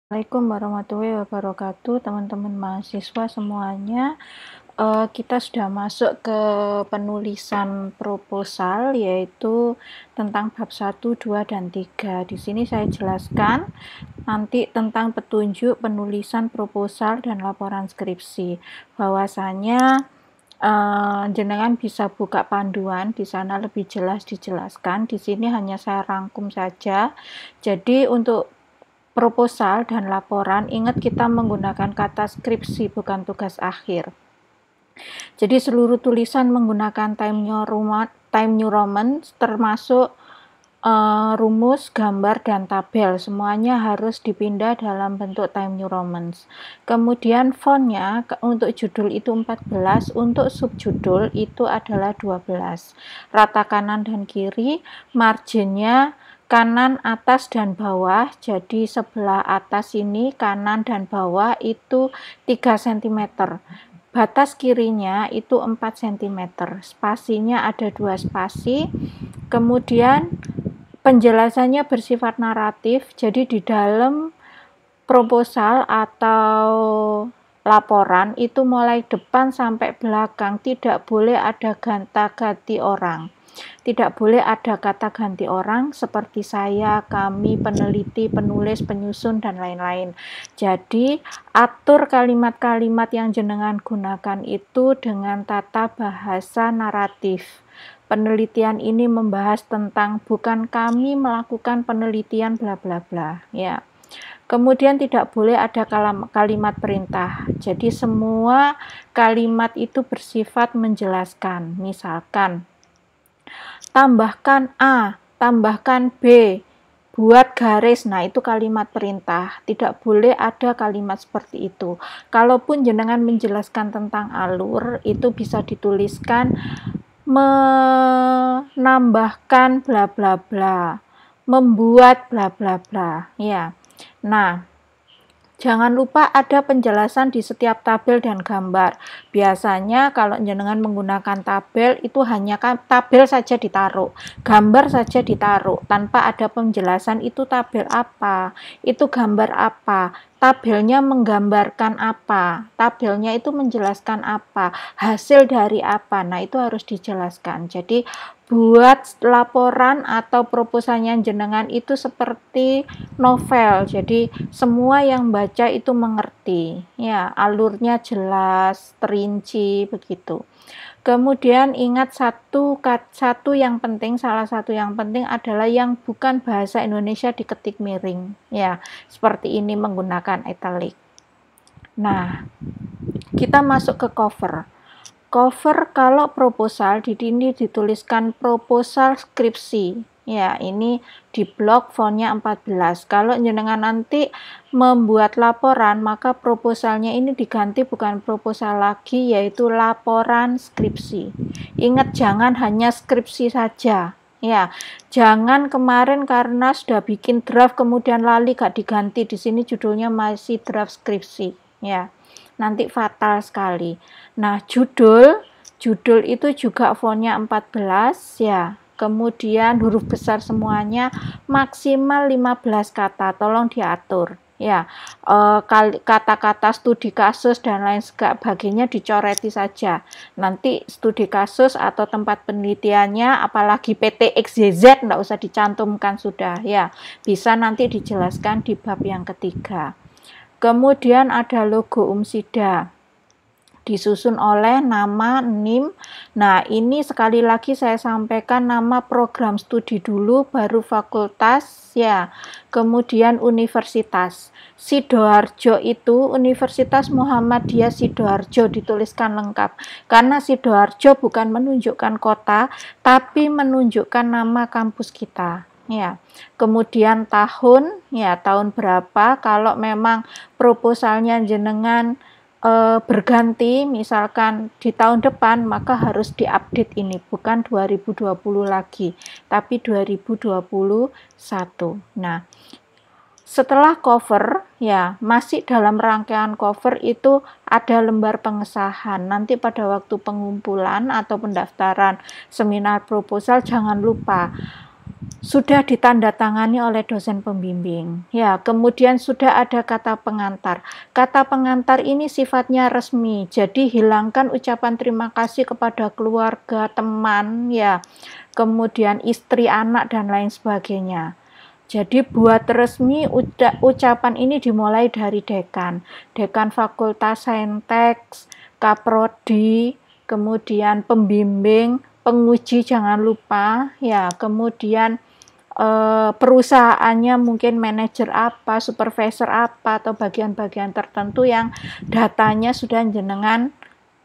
Assalamualaikum warahmatullahi wabarakatuh, teman-teman mahasiswa semuanya. Kita sudah masuk ke penulisan proposal, yaitu tentang bab 1, 2, dan 3. Di sini saya jelaskan nanti tentang petunjuk penulisan proposal dan laporan skripsi. Bahwasanya jenengan bisa buka panduan, di sana lebih jelas dijelaskan. Di sini hanya saya rangkum saja. Jadi untuk proposal dan laporan, ingat kita menggunakan kata skripsi, bukan tugas akhir. Jadi seluruh tulisan menggunakan Time New Roman, termasuk rumus, gambar, dan tabel. Semuanya harus dipindah dalam bentuk Time New Romans. Kemudian fontnya untuk judul itu 14, untuk subjudul itu adalah 12. Rata kanan dan kiri, marginnya kanan, atas, dan bawah. Jadi sebelah atas ini, kanan dan bawah itu 3 cm. Batas kirinya itu 4 cm. Spasinya ada 2 spasi. Kemudian penjelasannya bersifat naratif. Jadi di dalam proposal atau laporan itu mulai depan sampai belakang tidak boleh ada gonta-ganti orang. Tidak boleh ada kata ganti orang seperti saya, kami, peneliti, penulis, penyusun, dan lain-lain. Jadi, atur kalimat-kalimat yang jenengan gunakan itu dengan tata bahasa naratif. Penelitian ini membahas tentang bukan kami melakukan penelitian bla bla bla, ya. Kemudian tidak boleh ada kalimat perintah. Jadi semua kalimat itu bersifat menjelaskan. Misalkan tambahkan A, tambahkan B, buat garis. Nah, itu kalimat perintah. Tidak boleh ada kalimat seperti itu. Kalaupun jenengan menjelaskan tentang alur, itu bisa dituliskan menambahkan bla bla bla, membuat bla bla bla, ya. Nah, jangan lupa ada penjelasan di setiap tabel dan gambar. Biasanya kalau jenengan menggunakan tabel itu hanya tabel saja ditaruh, gambar saja ditaruh, tanpa ada penjelasan itu tabel apa, itu gambar apa, tabelnya menggambarkan apa, tabelnya itu menjelaskan apa, hasil dari apa. Nah, itu harus dijelaskan. Jadi buat laporan atau proposalnya jenengan itu seperti novel. Jadi semua yang baca itu mengerti, ya, alurnya jelas, terinci begitu. Kemudian ingat salah satu yang penting adalah yang bukan bahasa Indonesia diketik miring, ya, seperti ini menggunakan italic. Nah, kita masuk ke cover. Cover kalau proposal di sini dituliskan proposal skripsi. Ya, ini di blok fontnya 14. Kalau jenengan nanti membuat laporan, maka proposalnya ini diganti bukan proposal lagi, yaitu laporan skripsi. Ingat, jangan hanya skripsi saja. Ya, jangan kemarin karena sudah bikin draft kemudian lali gak diganti. Di sini judulnya masih draft skripsi. Ya, nanti fatal sekali. Nah, judul itu juga fontnya 14, ya. Kemudian huruf besar semuanya, maksimal 15 kata, tolong diatur, ya. Kata-kata studi kasus dan lain sebagainya dicoreti saja. Nanti studi kasus atau tempat penelitiannya, apalagi PT XYZ, enggak usah dicantumkan sudah, ya. Bisa nanti dijelaskan di bab yang ketiga. Kemudian ada logo Umsida, disusun oleh nama, NIM. Nah, ini sekali lagi saya sampaikan nama program studi dulu, baru fakultas, ya. Kemudian universitas. Sidoarjo itu Universitas Muhammadiyah Sidoarjo dituliskan lengkap. Karena Sidoarjo bukan menunjukkan kota, tapi menunjukkan nama kampus kita. Ya, kemudian tahun, ya, tahun berapa. Kalau memang proposalnya jenengan berganti, misalkan di tahun depan, maka harus diupdate ini, bukan 2020 lagi, tapi 2021. Nah, setelah cover, ya, masih dalam rangkaian cover itu ada lembar pengesahan. Nanti pada waktu pengumpulan atau pendaftaran seminar proposal jangan lupa sudah ditandatangani oleh dosen pembimbing. Ya, kemudian sudah ada kata pengantar. Kata pengantar ini sifatnya resmi. Jadi hilangkan ucapan terima kasih kepada keluarga, teman, ya. Kemudian istri, anak dan lain sebagainya. Jadi buat resmi ucapan ini dimulai dari dekan. Dekan Fakultas Saintek, Kaprodi, kemudian pembimbing, penguji jangan lupa, ya, kemudian perusahaannya mungkin manajer apa, supervisor apa, atau bagian-bagian tertentu yang datanya sudah jenengan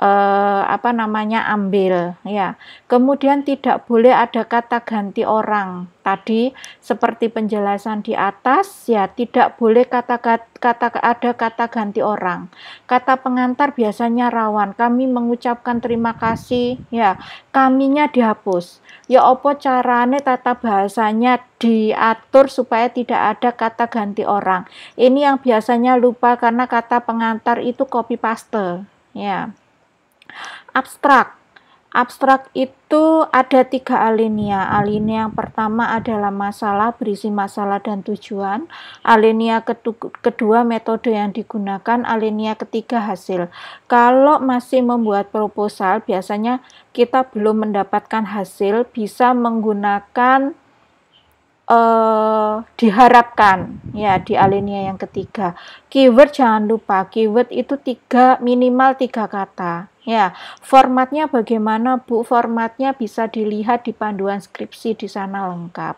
ambil, ya. Kemudian tidak boleh ada kata ganti orang. Tadi seperti penjelasan di atas, ya, tidak boleh ada kata ganti orang. Kata pengantar biasanya rawan. Kami mengucapkan terima kasih, ya. Kaminya dihapus. Ya opo carane tata bahasanya diatur supaya tidak ada kata ganti orang. Ini yang biasanya lupa karena kata pengantar itu copy paste, ya. Abstrak itu ada 3 alinea. Alinea yang pertama adalah masalah, berisi masalah dan tujuan. Alinea kedua metode yang digunakan. Alinea ketiga hasil. Kalau masih membuat proposal, biasanya kita belum mendapatkan hasil, bisa menggunakan diharapkan, ya, di alinea yang ketiga. Keyword jangan lupa, keyword itu minimal 3 kata. Ya, formatnya bagaimana, Bu? Formatnya bisa dilihat di panduan skripsi, di sana lengkap.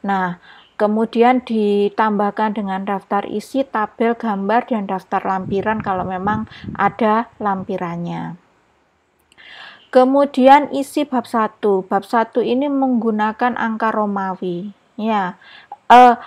Nah, kemudian ditambahkan dengan daftar isi, tabel, gambar, dan daftar lampiran kalau memang ada lampirannya. Kemudian isi bab 1. Bab 1 ini menggunakan angka Romawi. Ya, bab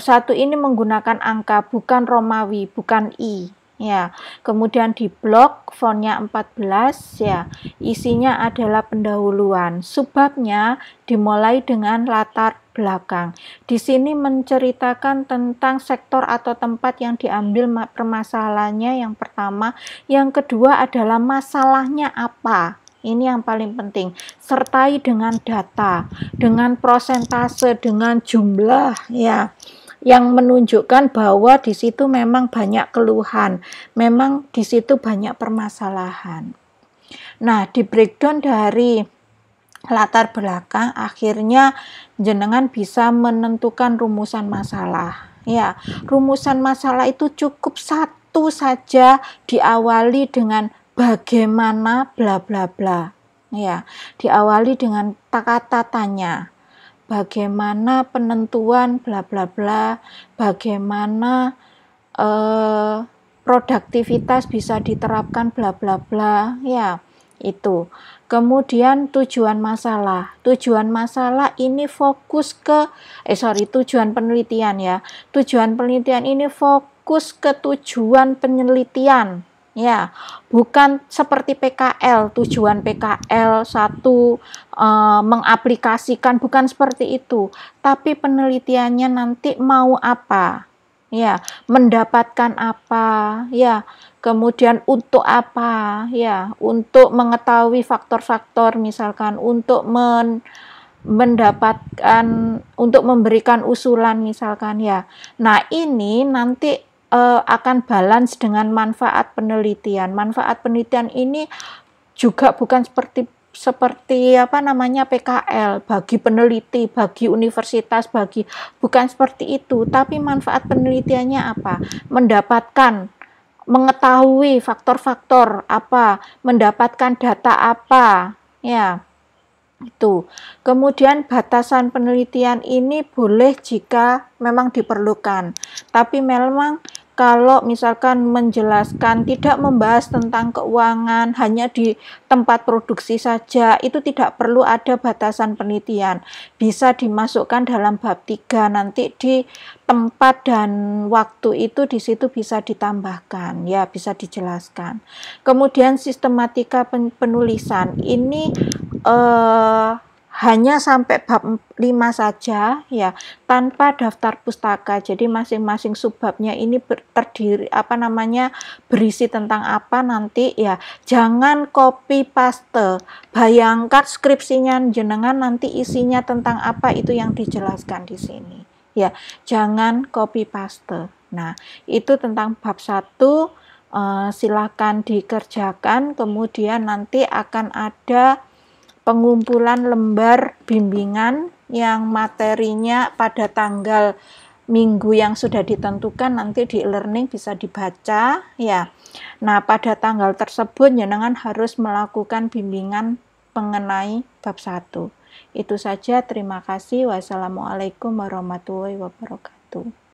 1 ini menggunakan angka, bukan Romawi, bukan I. Ya, kemudian di blok fontnya 14, ya. Isinya adalah pendahuluan. Subbabnya dimulai dengan latar belakang. Di sini menceritakan tentang sektor atau tempat yang diambil permasalahannya yang pertama, yang kedua adalah masalahnya apa. Ini yang paling penting. Sertai dengan data, dengan prosentase, dengan jumlah, ya, yang menunjukkan bahwa di situ memang banyak keluhan, memang di situ banyak permasalahan. Nah, di breakdown dari latar belakang, akhirnya jenengan bisa menentukan rumusan masalah. Ya, rumusan masalah itu cukup satu saja, diawali dengan bagaimana bla bla bla. Ya, diawali dengan kata tanya. Bagaimana penentuan bla bla bla, bagaimana produktivitas bisa diterapkan bla bla bla, ya, itu. Kemudian tujuan masalah. Tujuan masalah ini fokus ke tujuan penelitian, ya. Tujuan penelitian ini fokus ke tujuan penelitian. Ya, bukan seperti PKL, tujuan PKL 1 mengaplikasikan, bukan seperti itu. Tapi penelitiannya nanti mau apa? Ya, mendapatkan apa? Ya, kemudian untuk apa? Ya, untuk mengetahui faktor-faktor, misalkan untuk mendapatkan, untuk memberikan usulan misalkan, ya. Nah, ini nanti akan balance dengan manfaat penelitian. Manfaat penelitian ini juga bukan seperti PKL bagi peneliti, bagi universitas, bukan seperti itu, tapi manfaat penelitiannya apa? Mengetahui faktor-faktor apa, mendapatkan data apa, ya. Itu. Kemudian batasan penelitian ini boleh jika memang diperlukan. Tapi memang kalau misalkan menjelaskan, tidak membahas tentang keuangan, hanya di tempat produksi saja, itu tidak perlu ada batasan penelitian. Bisa dimasukkan dalam bab 3, nanti di tempat dan waktu itu di situ bisa ditambahkan, ya, bisa dijelaskan. Kemudian sistematika penulisan, ini hanya sampai bab 5 saja ya, tanpa daftar pustaka. Jadi masing-masing subbabnya ini terdiri berisi tentang apa nanti ya. Jangan copy paste. Bayangkan skripsinya jenengan nanti isinya tentang apa, itu yang dijelaskan di sini. Ya, jangan copy paste. Nah, itu tentang bab 1. Silakan dikerjakan, kemudian nanti akan ada pengumpulan lembar bimbingan yang materinya pada tanggal minggu yang sudah ditentukan, nanti di e-learning bisa dibaca ya. Nah, pada tanggal tersebut jenengan harus melakukan bimbingan mengenai bab 1. Itu saja, terima kasih. Wassalamualaikum warahmatullahi wabarakatuh.